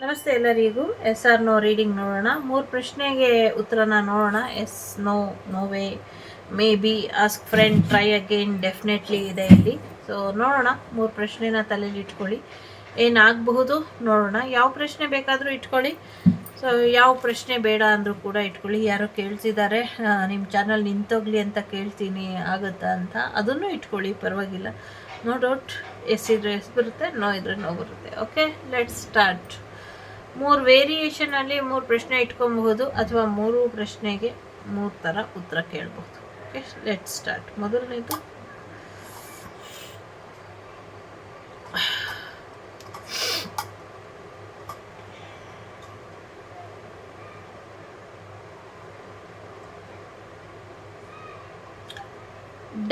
ನಮಸ್ತೆ ಎಲ್ಲರಿಗೂ. S R no reading ನೋಡೋಣ. 3 ಪ್ರಶ್ನೆಗೆ ಉತ್ತರನ ನೋಡೋಣ. Yes, no, no way, maybe, ask friend, try again, definitely ಇದೆ ಇಲ್ಲಿ. ಸೊ ನೋಡೋಣ. 3 ಪ್ರಶ್ನೆನ ತಲೆಯಲ್ಲಿ ಇಟ್ಕೊಳ್ಳಿ. ಏನಾಗಬಹುದು ನೋಡೋಣ. ಯಾವ ಪ್ರಶ್ನೆ ಬೇಕಾದರೂ ಇಟ್ಕೊಳ್ಳಿ. ಸೊ ಯಾವ ಪ್ರಶ್ನೆ ಬೇಡ ಅಂದರೂ ಕೂಡ ಇಟ್ಕೊಳ್ಳಿ. ಯಾರೋ ಕೇಳ್ತಿದ್ದಾರೆ, ನಿಮ್ಮ ಚಾನಲ್ ನಿಂತೋಗ್ಲಿ ಅಂತ ಕೇಳ್ತೀನಿ, ಆಗುತ್ತಾ ಅಂತ, ಅದನ್ನು ಇಟ್ಕೊಳ್ಳಿ, ಪರವಾಗಿಲ್ಲ. No doubt. ಎಸ್ ಇದ್ರೆ ಎಸ್ ಬರುತ್ತೆ, ನೋ ಇದ್ರೆ ನೋ ಬರುತ್ತೆ. Okay, let's start. 3 ವೇರಿಯೇಷನಲ್ಲಿ 3 ಪ್ರಶ್ನೆ ಇಟ್ಕೊಬಹುದು, ಅಥವಾ 3 ಪ್ರಶ್ನೆಗೆ 3 ಥರ ಉತ್ತರ ಕೇಳಬಹುದು. Okay, let's start. ಮೊದಲನೇದು,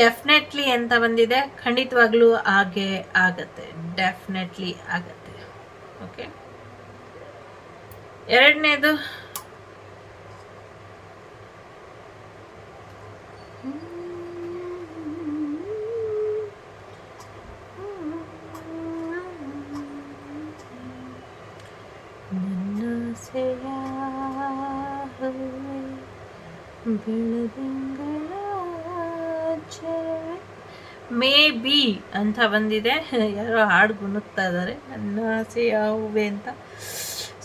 ಡೆಫಿನೆಟ್ಲಿ ಅಂತ ಬಂದಿದೆ. ಖಂಡಿತವಾಗ್ಲೂ ಹಾಗೆ ಆಗತ್ತೆ, ಡೆಫಿನೆಟ್ಲಿ ಆಗತ್ತೆ. ಓಕೆ, ಎರಡನೇದು, ಮೇ ಬಿ ಅಂತ ಬಂದಿದೆ. ಯಾರೋ ಹಾಡು ಗುಣಗ್ತಾ ಇದ್ದಾರೆ, ನನ್ನ ಆಸೆ ಯಾವುವೆ ಅಂತ.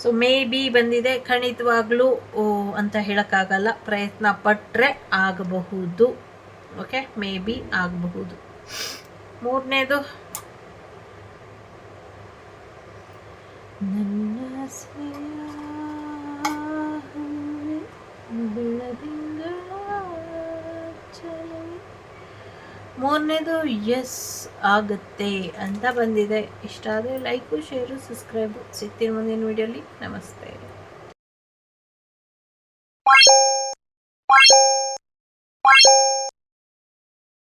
ಸೊ ಮೇ ಬಿ ಬಂದಿದೆ. ಖಂಡಿತವಾಗ್ಲೂ ಅಂತ ಹೇಳೋಕ್ಕಾಗಲ್ಲ, ಪ್ರಯತ್ನ ಪಟ್ಟರೆ ಆಗಬಹುದು. ಓಕೆ, ಮೇ ಬಿ ಆಗಬಹುದು. ಮೂರನೇದು, ನನ್ನ ಮೂರನೇದು ಎಸ್ ಆಗುತ್ತೆ ಅಂತ ಬಂದಿದೆ. ಇಷ್ಟ ಆದರೆ ಲೈಕು, ಶೇರು, ಸಬ್ಸ್ಕ್ರೈಬು. ಸಿಗ್ತೀನಿ ಮುಂದಿನ ವಿಡಿಯೋಲಿ. ನಮಸ್ತೆ.